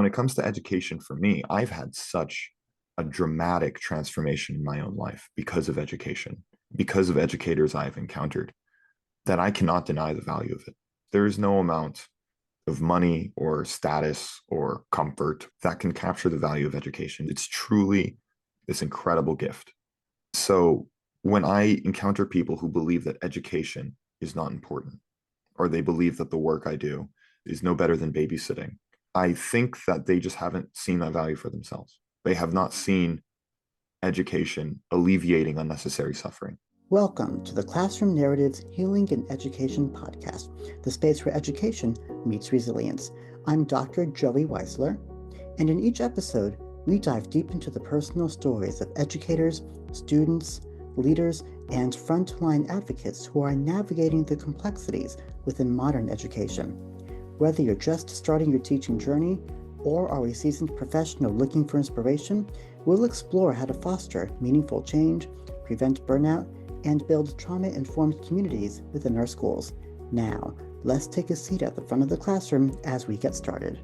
when it comes to education for me, I've had such a dramatic transformation in my own life because of education, because of educators I've encountered, that I cannot deny the value of it. There is no amount of money or status or comfort that can capture the value of education. It's truly this incredible gift. So when I encounter people who believe that education is not important, or they believe that the work I do is no better than babysitting, I think that they just haven't seen that value for themselves. They have not seen education alleviating unnecessary suffering. Welcome to the Classroom Narratives Healing and Education podcast, the space where education meets resilience. I'm Dr. Joey Weisler, and in each episode, we dive deep into the personal stories of educators, students, leaders, and frontline advocates who are navigating the complexities within modern education. Whether you're just starting your teaching journey or are a seasoned professional looking for inspiration, we'll explore how to foster meaningful change, prevent burnout, and build trauma-informed communities within our schools. Now, let's take a seat at the front of the classroom as we get started.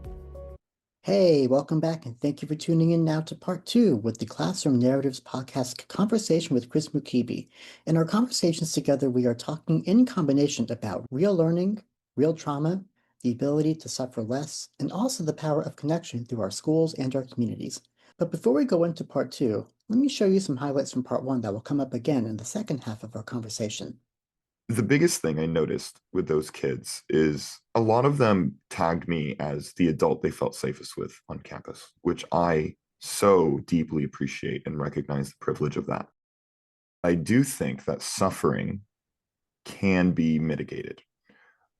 Hey, welcome back, and thank you for tuning in now to part 2 with the Classroom Narratives podcast conversation with Chris Mukiibi. In our conversations together, we are talking in combination about real learning, real trauma, the ability to suffer less, and also the power of connection through our schools and our communities. But before we go into part 2, let me show you some highlights from part 1 that will come up again in the second half of our conversation. The biggest thing I noticed with those kids is a lot of them tagged me as the adult they felt safest with on campus, which I so deeply appreciate and recognize the privilege of that. I do think that suffering can be mitigated.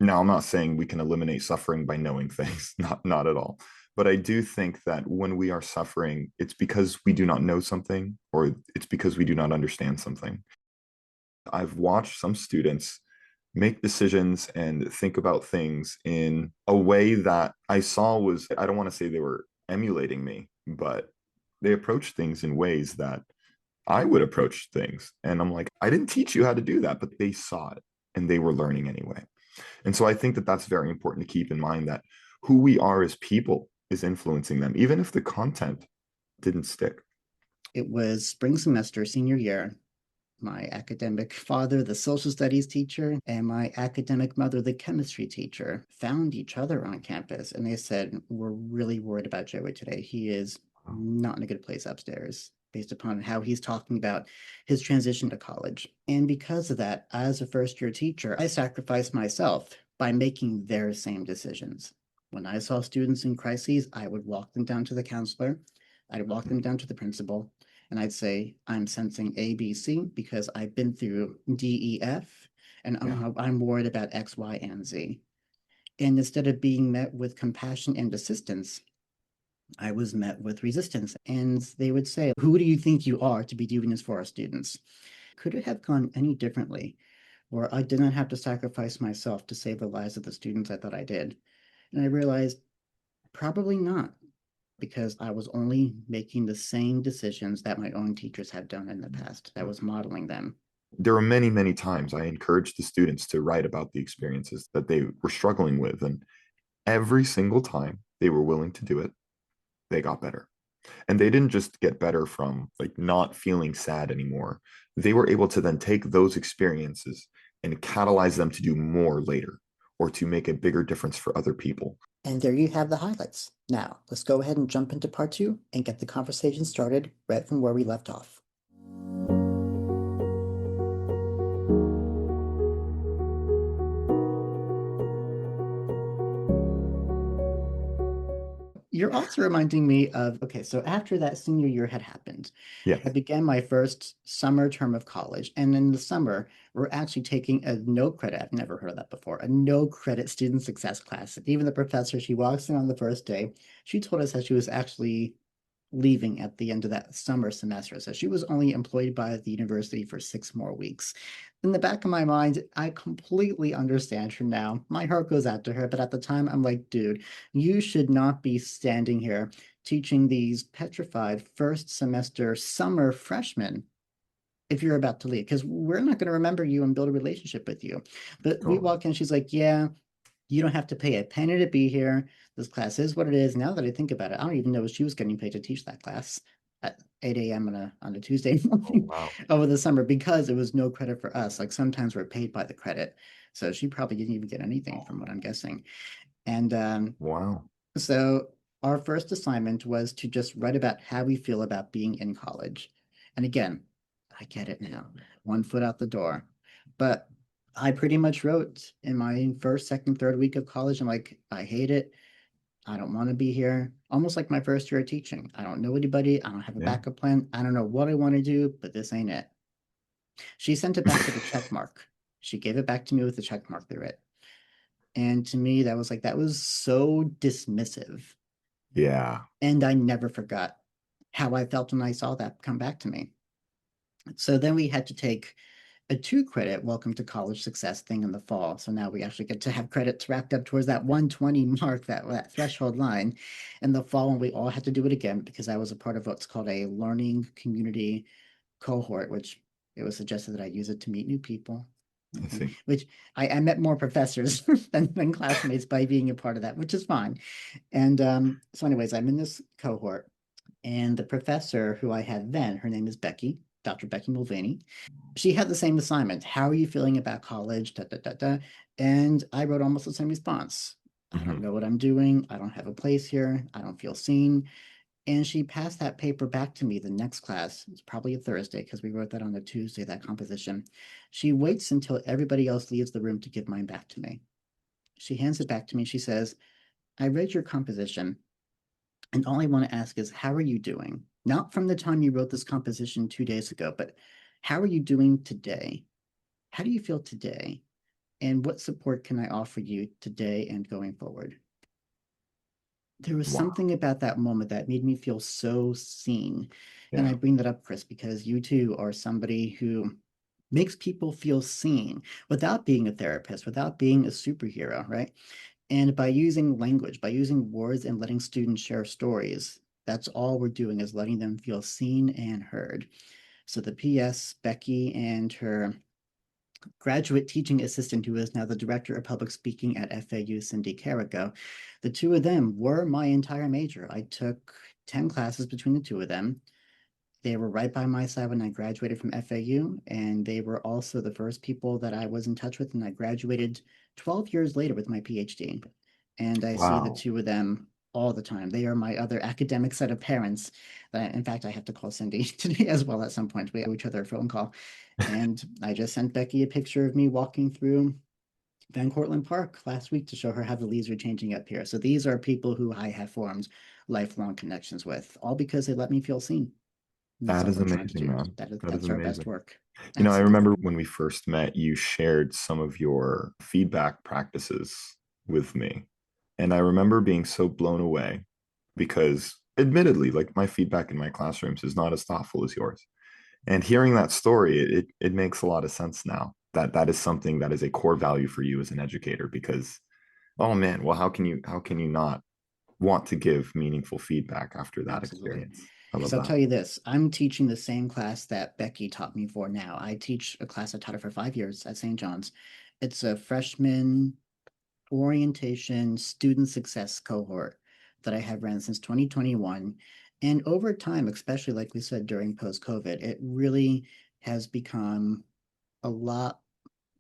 Now, I'm not saying we can eliminate suffering by knowing things, not at all. But I do think that when we are suffering, it's because we do not know something, or it's because we do not understand something. I've watched some students make decisions and think about things in a way that I saw was, I don't want to say they were emulating me, but they approached things in ways that I would approach things. And I'm like, I didn't teach you how to do that, but they saw it and they were learning anyway. And so I think that that's very important to keep in mind, that who we are as people is influencing them, even if the content didn't stick. It was spring semester, senior year. My academic father, the social studies teacher, and my academic mother, the chemistry teacher, found each other on campus. And they said, we're really worried about Joey today. He is not in a good place upstairs, based upon how he's talking about his transition to college. And because of that, as a first-year teacher, I sacrificed myself by making their same decisions. When I saw students in crises, I would walk them down to the counselor. I'd walk them down to the principal. And I'd say, I'm sensing A, B, C because I've been through D, E, F, and I'm worried about X, Y, and Z. And instead of being met with compassion and assistance, I was met with resistance. And they would say, who do you think you are to be doing this for our students? Could it have gone any differently? Where I did not have to sacrifice myself to save the lives of the students I thought I did. And I realized, probably not, because I was only making the same decisions that my own teachers had done in the past. That was modeling them. There were many, many times I encouraged the students to write about the experiences that they were struggling with. And every single time they were willing to do it, they got better. And they didn't just get better from like not feeling sad anymore. They were able to then take those experiences and catalyze them to do more later, or to make a bigger difference for other people. And there you have the highlights. Now, let's go ahead and jump into part 2 and get the conversation started right from where we left off. You're also reminding me of, okay, so after that senior year had happened, Yeah. I began my first summer term of college. And in the summer, we're actually taking a no credit, I've never heard of that before, a no credit student success class. Even the professor, she walks in on the first day, she told us that she was actually leaving at the end of that summer semester. So she was only employed by the university for 6 more weeks. In the back of my mind, I completely understand her now. My heart goes out to her, but at the time I'm like, dude, you should not be standing here teaching these petrified first semester summer freshmen if you're about to leave, because we're not going to remember you and build a relationship with you. But we walk in, she's like, yeah, you don't have to pay a penny to be here. This class is what it is. Now that I think about it, I don't even know if she was getting paid to teach that class at 8 a.m. on a Tuesday Oh, morning wow. over the summer because it was no credit for us. Like sometimes we're paid by the credit. So she probably didn't even get anything from what I'm guessing. And Wow. so our first assignment was to just write about how we feel about being in college. And again, I get it now, one foot out the door. But I pretty much wrote in my first, second, third week of college, I'm like, I hate it. I don't want to be here. Almost like my first year of teaching. I don't know anybody. I don't have a Yeah. backup plan. I don't know what I want to do, but this ain't it. She sent it back with a check mark. She gave it back to me with a check mark through it. And to me, that was like, that was so dismissive. Yeah. And I never forgot how I felt when I saw that come back to me. So then we had to take a 2 credit welcome to college success thing in the fall. So now we actually get to have credits wrapped up towards that 120 mark, that threshold line in the fall. And we all had to do it again because I was a part of what's called a learning community cohort, which it was suggested that I use it to meet new people. I see. Which I met more professors than classmates by being a part of that, which is fine. And so, anyways, I'm in this cohort, and the professor who I had then, her name is Becky, Dr. Becky Mulvaney. She had the same assignment. How are you feeling about college? Da, da, da, da. And I wrote almost the same response. I don't Mhm. know what I'm doing. I don't have a place here. I don't feel seen. And she passed that paper back to me the next class. It's probably a Thursday because we wrote that on a Tuesday, that composition. She waits until everybody else leaves the room to give mine back to me. She hands it back to me. She says, I read your composition, and all I want to ask is, how are you doing? Not from the time you wrote this composition 2 days ago, but how are you doing today? How do you feel today? And what support can I offer you today and going forward? There was Wow. something about that moment that made me feel so seen. And I Yeah. bring that up, Chris, because you too are somebody who makes people feel seen without being a therapist, without being a superhero, right? And by using language, by using words and letting students share stories, that's all we're doing is letting them feel seen and heard. So the PS, Becky and her graduate teaching assistant, who is now the director of public speaking at FAU, Cindy Carrico, the two of them were my entire major. I took 10 classes between the two of them. They were right by my side when I graduated from FAU, and they were also the first people that I was in touch with, and I graduated 12 years later with my PhD. And I see the Wow. two of them all the time. They are my other academic set of parents. In fact, I have to call Cindy today as well at some point. We owe each other a phone call. And I just sent Becky a picture of me walking through Van Cortlandt Park last week to show her how the leaves are changing up here. So these are people who I have formed lifelong connections with, all because they let me feel seen. And that's That all is we're trying to amazing, do. man. That is That's our best amazing. work. I remember Absolutely. when we first met, you shared some of your feedback practices with me. And I remember being so blown away because, admittedly, like my feedback in my classrooms is not as thoughtful as yours. And hearing that story, it makes a lot of sense now that that is something that is a core value for you as an educator because, oh man, well, how can you not want to give meaningful feedback after that Absolutely. experience? I Because love I'll that. tell you this, I'm teaching the same class that Becky taught me for now. I teach a class I taught her for 5 years at St. John's. It's a freshman orientation student success cohort that I have ran since 2021. And over time, especially like we said during post COVID, it really has become a lot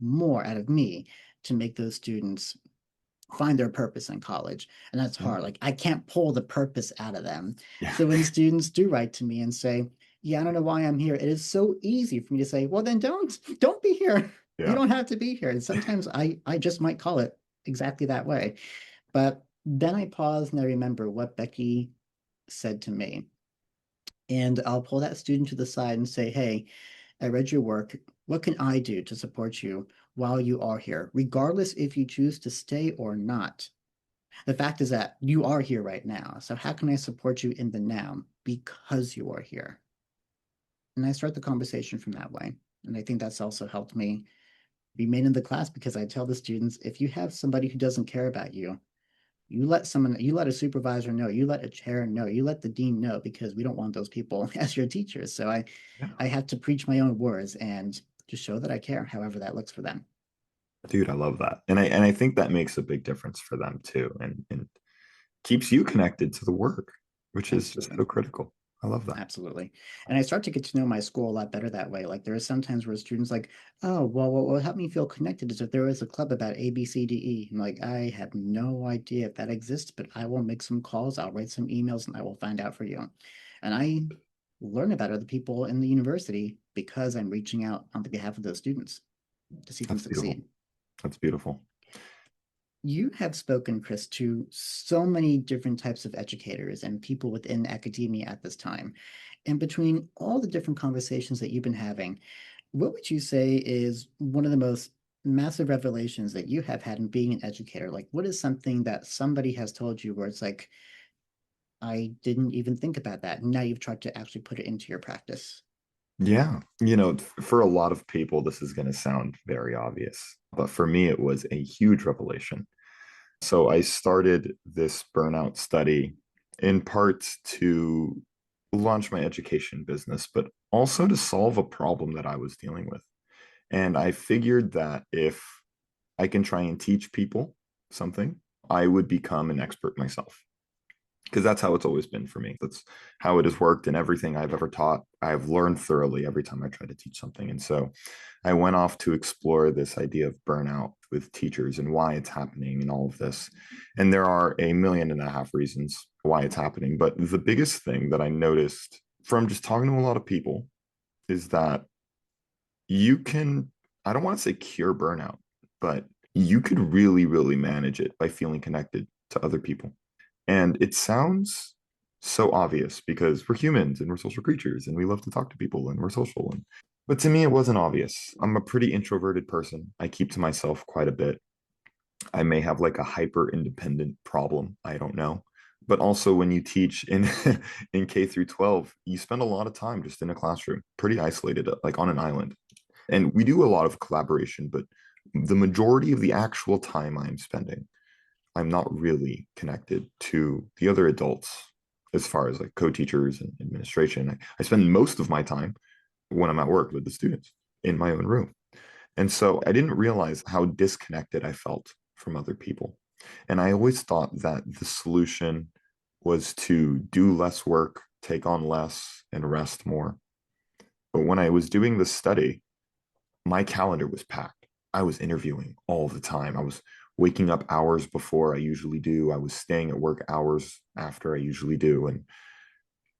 more out of me to make those students find their purpose in college. And that's Yeah. hard. Like I can't pull the purpose out of them. Yeah. So when students do write to me and say, yeah, I don't know why I'm here, it is so easy for me to say, well, then don't be here. You Yeah. don't have to be here. And sometimes I just might call it exactly that way. But then I pause and I remember what Becky said to me. And I'll pull that student to the side and say, hey, I read your work. What can I do to support you while you are here, regardless if you choose to stay or not? The fact is that you are here right now. So how can I support you in the now because you are here? And I start the conversation from that way. And I think that's also helped me remain in the class because I tell the students, if you have somebody who doesn't care about you, you let a supervisor know, you let a chair know, you let the dean know, because we don't want those people as your teachers. So Yeah. I have to preach my own words and just show that I care, however that looks for them. Dude, I love that. And I think that makes a big difference for them too. And keeps you connected to the work, which is just Absolutely. so critical. I love that. Absolutely. And I start to get to know my school a lot better that way. Like there are some times where students like, oh, well, what will help me feel connected is if there is a club about A, B, C, D, E. I'm like, I have no idea if that exists, but I will make some calls, I'll write some emails, and I will find out for you. And I learn about other people in the university because I'm reaching out on the behalf of those students to see them That's beautiful. succeed. That's beautiful. You have spoken, Chris, to so many different types of educators and people within academia at this time. And between all the different conversations that you've been having, what would you say is one of the most massive revelations that you have had in being an educator? Like, what is something that somebody has told you where it's like, I didn't even think about that. Now you've tried to actually put it into your practice. Yeah. For a lot of people, this is going to sound very obvious, but for me, it was a huge revelation. So I started this burnout study in part to launch my education business, but also to solve a problem that I was dealing with. And I figured that if I can try and teach people something, I would become an expert myself. Because that's how it's always been for me. That's how it has worked in everything I've ever taught. I've learned thoroughly every time I try to teach something. And so I went off to explore this idea of burnout with teachers and why it's happening and all of this. And there are 1.5 million reasons why it's happening. But the biggest thing that I noticed from just talking to a lot of people is that you can, I don't want to say cure burnout, but you could really, really manage it by feeling connected to other people. And it sounds so obvious because we're humans and we're social creatures and we love to talk to people and we're social. But to me, it wasn't obvious. I'm a pretty introverted person. I keep to myself quite a bit. I may have like a hyper independent problem. I don't know. But also when you teach in in K through 12, you spend a lot of time just in a classroom, pretty isolated, like on an island. And we do a lot of collaboration, but the majority of the actual time I'm spending, I'm not really connected to the other adults as far as like co-teachers and administration. I spend most of my time when I'm at work with the students in my own room. And so I didn't realize how disconnected I felt from other people. And I always thought that the solution was to do less work, take on less, and rest more. But when I was doing this study, my calendar was packed. I was interviewing all the time. I was waking up hours before I usually do. I was staying at work hours after I usually do. And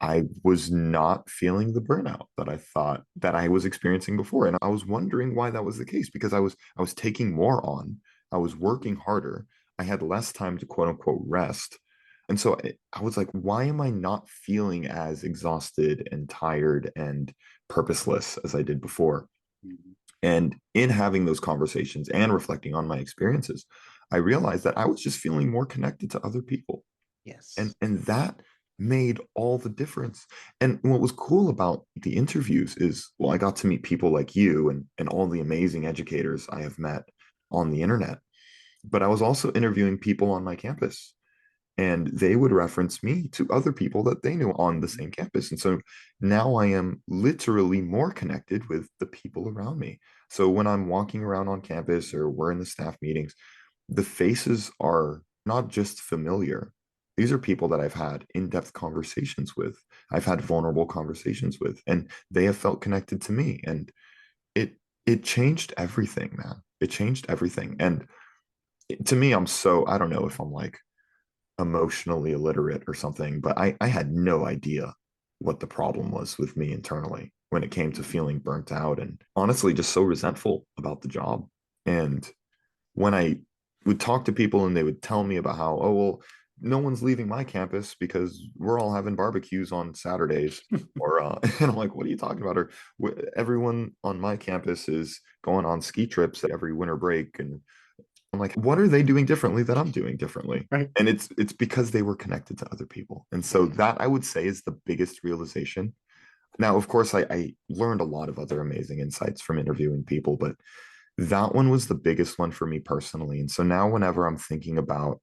I was not feeling the burnout that I thought that I was experiencing before. And I was wondering why that was the case because I was taking more on. I was working harder. I had less time to quote unquote rest. And so I was like, why am I not feeling as exhausted and tired and purposeless as I did before? Mhm. And in having those conversations and reflecting on my experiences, I realized that I was just feeling more connected to other people. Yes. And that made all the difference. And what was cool about the interviews is, well, I got to meet people like you and all the amazing educators I have met on the internet. But I was also interviewing people on my campus and they would reference me to other people that they knew on the Mhm. same campus. And so now I am literally more connected with the people around me. So when I'm walking around on campus or we're in the staff meetings, the faces are not just familiar. These are people that I've had in-depth conversations with. I've had vulnerable conversations with, and they have felt connected to me. And it it changed everything, man. It changed everything. And to me, I don't know if I'm like emotionally illiterate or something, but I had no idea what the problem was with me internally when it came to feeling burnt out and honestly just so resentful about the job. And when I would talk to people and they would tell me about how, oh, well, no one's leaving my campus because we're all having barbecues on Saturdays. Or, and I'm like, what are you talking about? Or everyone on my campus is going on ski trips every winter break. And I'm like, what are they doing differently that I'm doing differently? Right. And it's because they were connected to other people. And so Yeah. that I would say is the biggest realization. Now, of course, I learned a lot of other amazing insights from interviewing people, but that one was the biggest one for me personally. And so now whenever I'm thinking about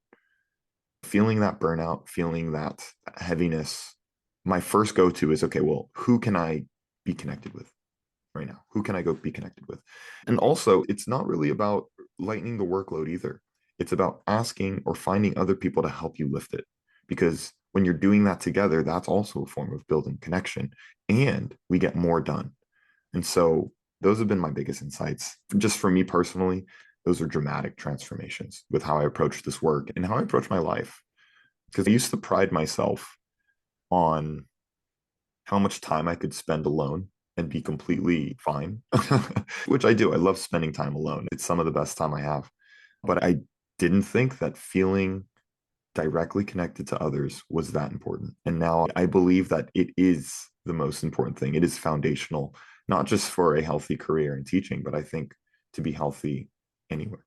feeling that burnout, feeling that heaviness, my first go-to is, okay, well, who can I be connected with right now? Who can I go be connected with? And also, it's not really about lightening the workload either. It's about asking or finding other people to help you lift it. because when you're doing that together, that's also a form of building connection, and we get more done. And so those have been my biggest insights. Just for me personally, those are dramatic transformations with how I approach this work and how I approach my life. Because I used to pride myself on how much time I could spend alone and be completely fine, which I do. I love spending time alone. It's some of the best time I have. But I didn't think that feeling directly connected to others was that important. And now I believe that it is the most important thing. It is foundational, not just for a healthy career in teaching, but I think to be healthy anywhere.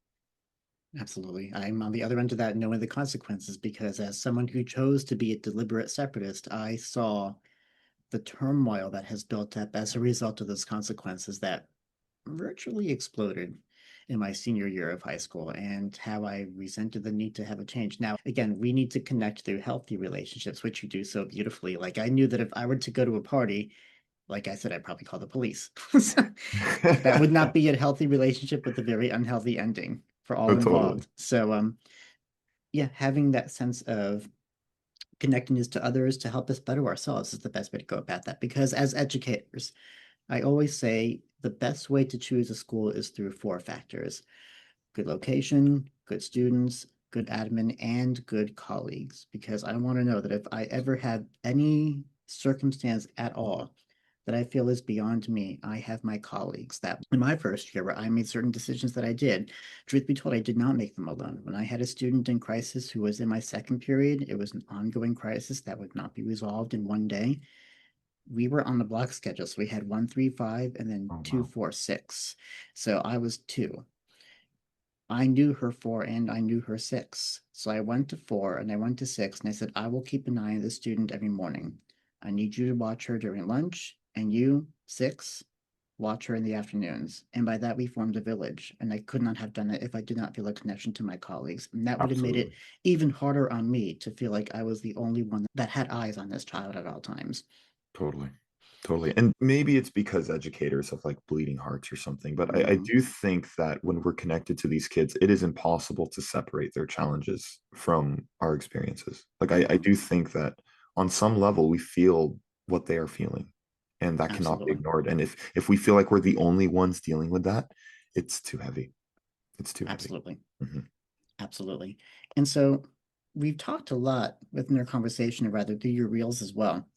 Absolutely. I'm on the other end of that, knowing the consequences, because as someone who chose to be a deliberate separatist, I saw the turmoil that has built up as a result of those consequences that virtually exploded in my senior year of high school, and how I resented the need to have a change. Now, again, we need to connect through healthy relationships, which you do so beautifully. Like, I knew that if I were to go to a party, like I said, I'd probably call the police. So that would not be a healthy relationship with a very unhealthy ending for Oh, all totally. involved. So, yeah, having that sense of connectedness to others to help us better ourselves is the best way to go about that. Because as educators, I always say the best way to choose a school is through four factors: good location, good students, good admin, and good colleagues. Because I want to know that if I ever have any circumstance at all that I feel is beyond me, I have my colleagues. That in my first year, where I made certain decisions that I did, truth be told, I did not make them alone. When I had a student in crisis who was in my second period, it was an ongoing crisis that would not be resolved in one day. We were on the block schedule, so we had 135 and then Oh, wow. 246. So I was two. I knew her four and I knew her six. So I went to four and I went to six, and I said, I will keep an eye on the student every morning. I need you to watch her during lunch, and you, six, watch her in the afternoons. And by that, we formed a village. And I could not have done it if I did not feel a connection to my colleagues. And that would have made it Absolutely. even harder on me to feel like I was the only one that had eyes on this child at all times. Totally. Totally. And maybe it's because educators have like bleeding hearts or something, but I Mhm. do think that when we're connected to these kids, it is impossible to separate their challenges from our experiences. Like I Mhm. do think that on some level we feel what they are feeling, and that cannot be Absolutely. ignored. And if we feel like we're the only ones dealing with that, it's too heavy. It's too heavy. Absolutely. Mhm. Absolutely. And so we've talked a lot within our conversation, or rather through your reels as well,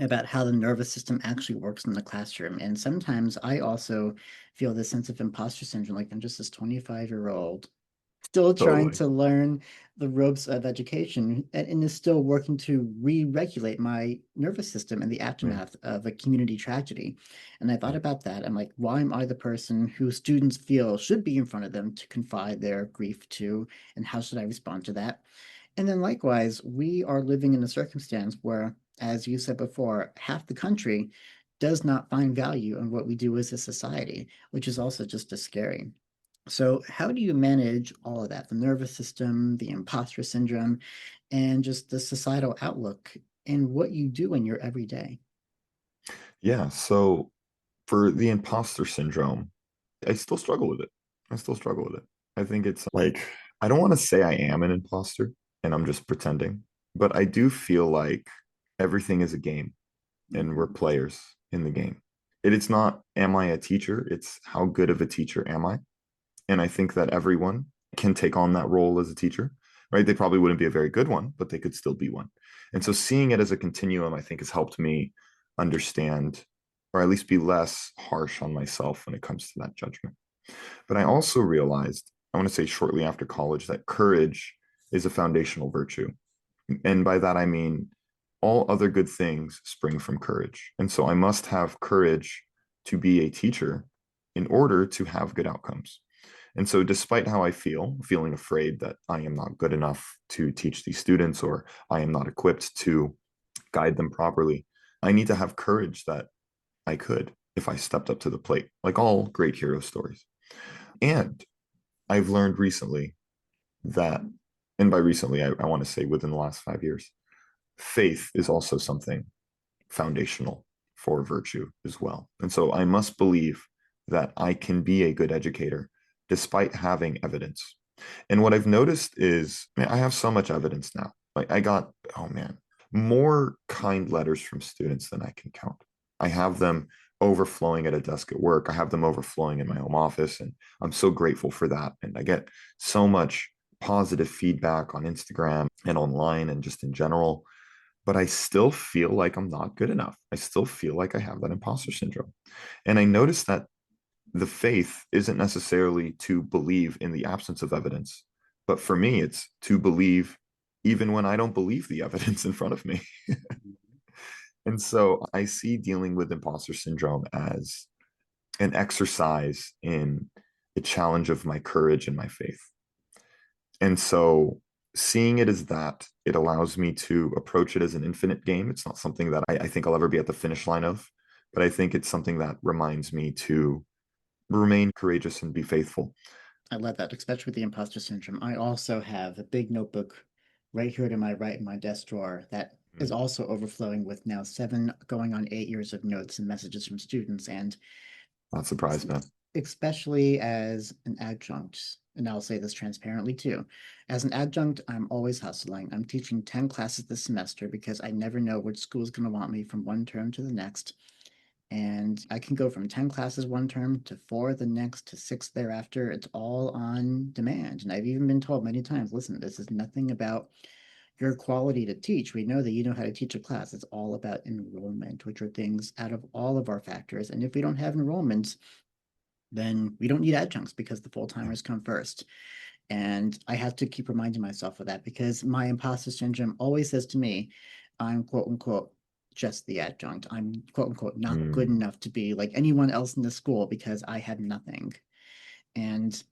about how the nervous system actually works in the classroom. And sometimes I also feel this sense of imposter syndrome, like I'm just this 25-year-old still trying Totally. to learn the ropes of education, and is still working to re-regulate my nervous system in the Yeah. aftermath of a community tragedy. And I thought Yeah. about that. I'm like, why am I the person who students feel should be in front of them to confide their grief to, and how should I respond to that? And then likewise, we are living in a circumstance where, as you said before, half the country does not find value in what we do as a society, which is also just as scary. So, how do you manage all of that? The nervous system, the imposter syndrome, and just the societal outlook and what you do in your everyday? Yeah. So for the imposter syndrome, I still struggle with it. I still struggle with it. I think it's like, I don't want to say I am an imposter and I'm just pretending, but I do feel like everything is a game and we're Mhm. players in the game. It's not, am I a teacher? It's how good of a teacher am I? And I think that everyone can take on that role as a teacher, right? They probably wouldn't be a very good one, but they could still be one. And so seeing it as a continuum, I think has helped me understand, or at least be less harsh on myself when it comes to that judgment. But I also realized, I want to say shortly after college, that courage is a foundational virtue. And by that, I mean all other good things spring from courage. And so I must have courage to be a teacher in order to have good outcomes. And so, despite how I feel, feeling afraid that I am not good enough to teach these students or I am not equipped to guide them properly, I need to have courage that I could if I stepped up to the plate, like all great hero stories. And I've learned recently that, and by recently, I want to say within the last 5 years, faith is also something foundational for virtue as well. And so I must believe that I can be a good educator despite having evidence. And what I've noticed is, I have so much evidence now. Like I got, oh man, more kind letters from students than I can count. I have them overflowing at a desk at work. I have them overflowing in my home office. And I'm so grateful for that. And I get so much positive feedback on Instagram and online and just in general. But I still feel like I'm not good enough. I still feel like I have that imposter syndrome. And I noticed that the faith isn't necessarily to believe in the absence of evidence, but for me, it's to believe even when I don't believe the evidence in front of me. And so I see dealing with imposter syndrome as an exercise in a challenge of my courage and my faith. And so seeing it as that, it allows me to approach it as an infinite game. It's not something that I think I'll ever be at the finish line of, but I think it's something that reminds me to remain courageous and be faithful. I love that, especially with the imposter syndrome. I also have a big notebook right here to my right in my desk drawer that is Mm. also overflowing with now 7 going on 8 years of notes and messages from students. And Not surprised, man. especially as an adjunct, and I'll say this transparently too. As an adjunct, I'm always hustling. I'm teaching 10 classes this semester because I never know which school is going to want me from one term to the next. And I can go from 10 classes one term to 4 the next to 6 thereafter. It's all on demand. And I've even been told many times, listen, this is nothing about your quality to teach. We know that you know how to teach a class. It's all about enrollment, which are things out of all of our factors. And if we don't have enrollments, then we don't need adjuncts because the full Yeah. timers come first. And I have to keep reminding myself of that because my imposter syndrome always says to me, I'm quote unquote just the adjunct. I'm quote unquote not good Mm. enough to be like anyone else in the school because I have nothing. And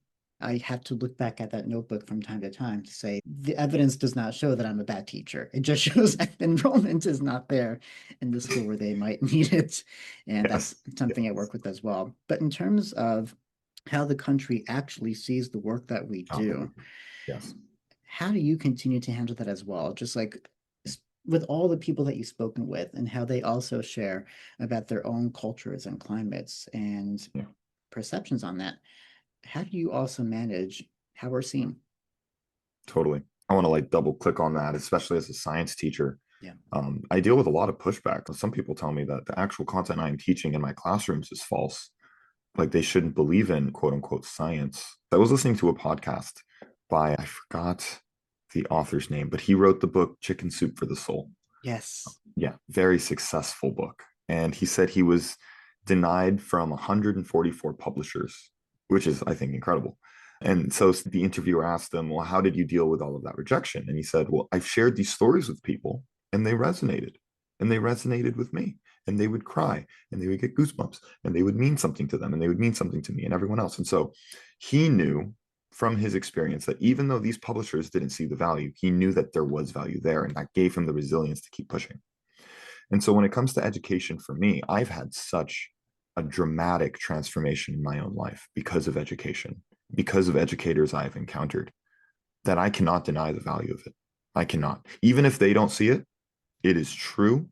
I have to look back at that notebook from time to time to say the evidence does not show that I'm a bad teacher. It just shows that enrollment is not there in the school where they might need it. And that's Yes. something I Yes. work with as well. But in terms of how the country actually sees the work that we Oh, do, yes. how do you continue to handle that as well? Just like with all the people that you've spoken with and how they also share about their own cultures and climates and Yeah. perceptions on that, how do you also manage how we're seen? Totally. I want to like double click on that, especially as a science teacher. Yeah. I deal with a lot of pushback. Some people tell me that the actual content I'm teaching in my classrooms is false. Like they shouldn't believe in quote unquote science. I was listening to a podcast by, I forgot the author's name, but he wrote the book Chicken Soup for the Soul. Yes. Yeah, very successful book. And he said he was denied from 144 publishers, which is, I think, incredible. And so the interviewer asked him, well, how did you deal with all of that rejection? And he said, well, I've shared these stories with people and they resonated. And they resonated with me. And they would cry and they would get goosebumps and they would mean something to them and they would mean something to me and everyone else. And so he knew from his experience that even though these publishers didn't see the value, he knew that there was value there. And that gave him the resilience to keep pushing. And so when it comes to education for me, I've had such a dramatic transformation in my own life because of education, because of educators I've encountered, that I cannot deny the value of it. I cannot. Even if they don't see it, it is true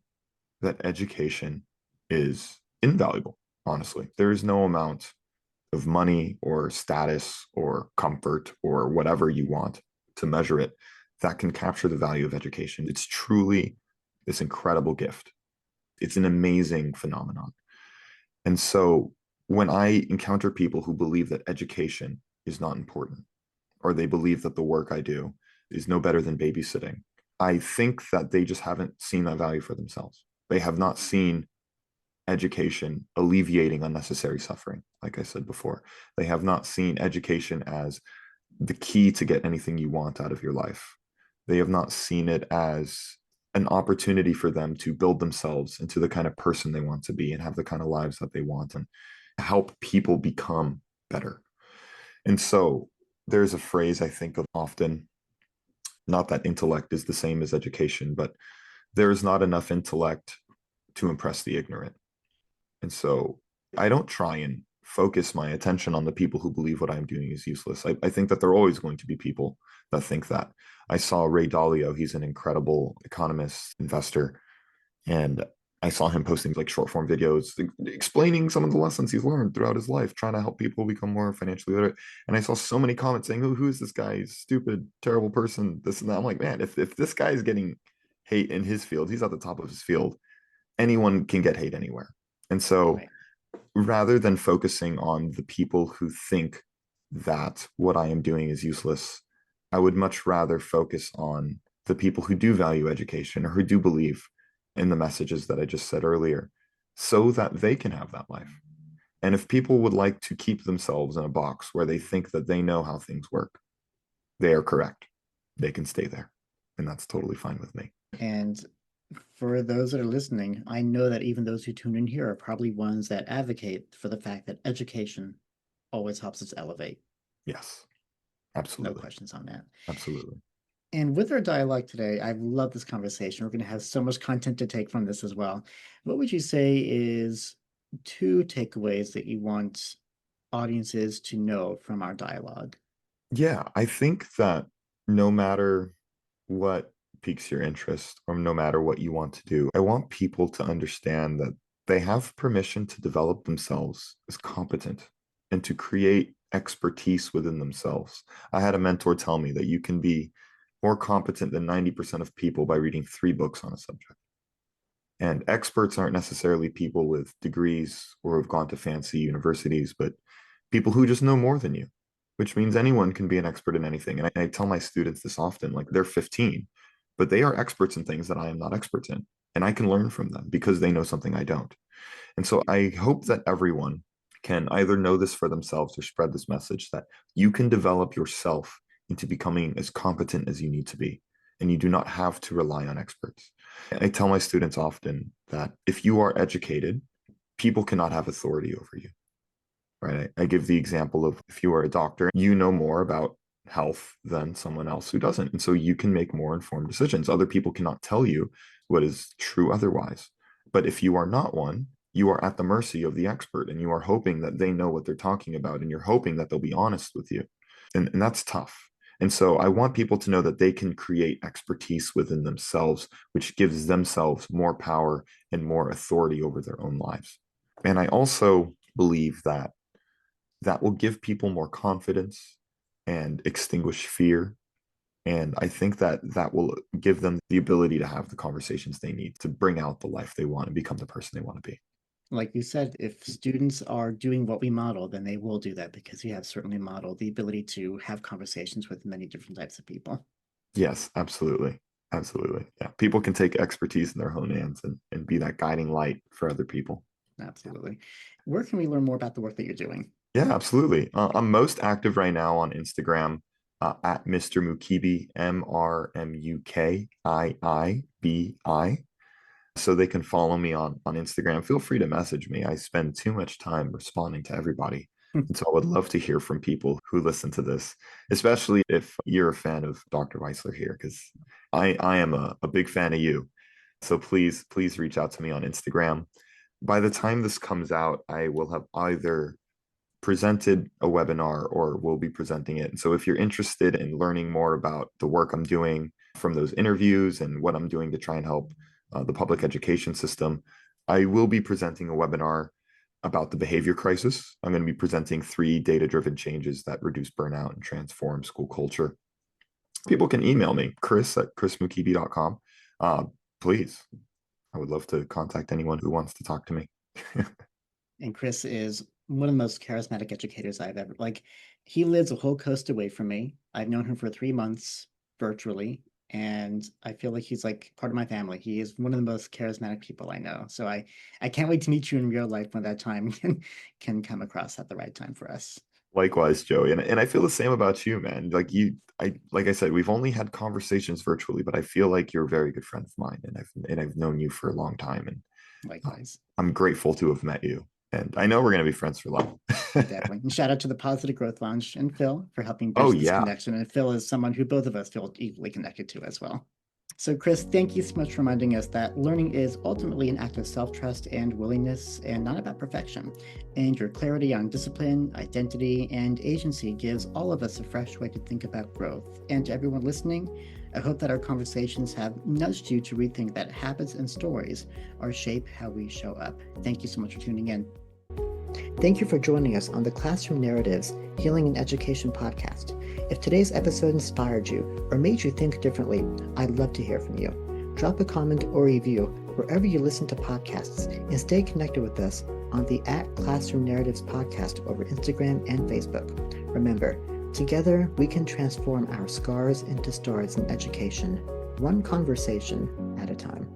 that education is invaluable, honestly. There is no amount of money or status or comfort or whatever you want to measure it that can capture the value of education. It's truly this incredible gift. It's an amazing phenomenon. And so when I encounter people who believe that education is not important, or they believe that the work I do is no better than babysitting, I think that they just haven't seen that value for themselves. They have not seen education alleviating unnecessary suffering, like I said before. They have not seen education as the key to get anything you want out of your life. They have not seen it as an opportunity for them to build themselves into the kind of person they want to be and have the kind of lives that they want and help people become better. And so there's a phrase I think of often, not that intellect is the same as education, but there is not enough intellect to impress the ignorant. And so I don't try and focus my attention on the people who believe what I'm doing is useless. I think that there are always going to be people that think that. I saw Ray Dalio, he's an incredible economist, investor, and I saw him posting like short form videos explaining some of the lessons he's learned throughout his life, trying to help people become more financially literate. And I saw so many comments saying, who is this guy? He's stupid, terrible person, this and that. I'm like, man, if this guy is getting hate in his field, he's at the top of his field. Anyone can get hate anywhere. And so Right. rather than focusing on the people who think that what I am doing is useless, I would much rather focus on the people who do value education or who do believe in the messages that I just said earlier, so that they can have that life. And if people would like to keep themselves in a box where they think that they know how things work, they are correct. They can stay there. And that's totally fine with me. And for those that are listening, I know that even those who tune in here are probably ones that advocate for the fact that education always helps us elevate. Yes, No absolutely. questions on that. Absolutely. And with our dialogue today, I've loved this conversation. We're going to have so much content to take from this as well. What would you say is 2 takeaways that you want audiences to know from our dialogue? Yeah, I think that no matter what piques your interest or no matter what you want to do, I want people to understand that they have permission to develop themselves as competent and to create expertise within themselves. I had a mentor tell me that you can be more competent than 90% of people by reading 3 books on a subject. And experts aren't necessarily people with degrees or have gone to fancy universities, but people who just know more than you, which means anyone can be an expert in anything. And I tell my students this often, like they're 15, but they are experts in things that I am not expert in. And I can learn from them because they know something I don't. And so I hope that everyone can either know this for themselves or spread this message that you can develop yourself into becoming as competent as you need to be. And you do not have to rely on experts. I tell my students often that if you are educated, people cannot have authority over you, right? I give the example of if you are a doctor, you know more about health than someone else who doesn't. And so you can make more informed decisions. Other people cannot tell you what is true otherwise. But if you are not one, you are at the mercy of the expert and you are hoping that they know what they're talking about and you're hoping that they'll be honest with you. And that's tough. And so I want people to know that they can create expertise within themselves, which gives themselves more power and more authority over their own lives. And I also believe that that will give people more confidence and extinguish fear. And I think that that will give them the ability to have the conversations they need to bring out the life they want and become the person they want to be. Like you said, if students are doing what we model, then they will do that because you have certainly modeled the ability to have conversations with many different types of people. Yes, absolutely. Absolutely. Yeah. People can take expertise in their own hands and be that guiding light for other people. Absolutely. Where can we learn more about the work that you're doing? Yeah, absolutely. I'm most active right now on Instagram at Mr. Mukiibi, MrMukiibi. So they can follow me on Instagram. Feel free to message me. I spend too much time responding to everybody. And so I would love to hear from people who listen to this, especially if you're a fan of Dr. Weisler here, because I am a big fan of you. So please reach out to me on Instagram. By the time this comes out, I will have either presented a webinar or will be presenting it. And so if you're interested in learning more about the work I'm doing from those interviews and what I'm doing to try and help the public education system, I will be presenting a webinar about the behavior crisis. I'm going to be presenting 3 data-driven changes that reduce burnout and transform school culture. People can email me, chris@chrismukiibi.com. Please, I would love to contact anyone who wants to talk to me. And Chris is one of the most charismatic educators I've ever he lives a whole coast away from me. I've known him for 3 months virtually, and I feel like he's like part of my family. He is one of the most charismatic people I know. So I can't wait to meet you in real life when that time can come across at the right time for us. Likewise, Joey. And I feel the same about you, man. Like I said, we've only had conversations virtually, but I feel like you're a very good friend of mine, and I've known you for a long time, and Likewise. I'm grateful to have met you. And I know we're gonna be friends for life. Definitely. And shout out to the Positive Growth Lounge and Phil for helping Oh bridge this yeah. connection. And Phil is someone who both of us feel equally connected to as well. So, Chris, thank you so much for reminding us that learning is ultimately an act of self-trust and willingness and not about perfection. And your clarity on discipline, identity, and agency gives all of us a fresh way to think about growth. And to everyone listening, I hope that our conversations have nudged you to rethink that habits and stories are shape how we show up. Thank you so much for tuning in. Thank you for joining us on the Classroom Narratives Healing and Education podcast. If today's episode inspired you or made you think differently, I'd love to hear from you. Drop a comment or review wherever you listen to podcasts and stay connected with us on the @Classroom Narratives podcast over Instagram and Facebook. Remember, together we can transform our scars into stars in education, one conversation at a time.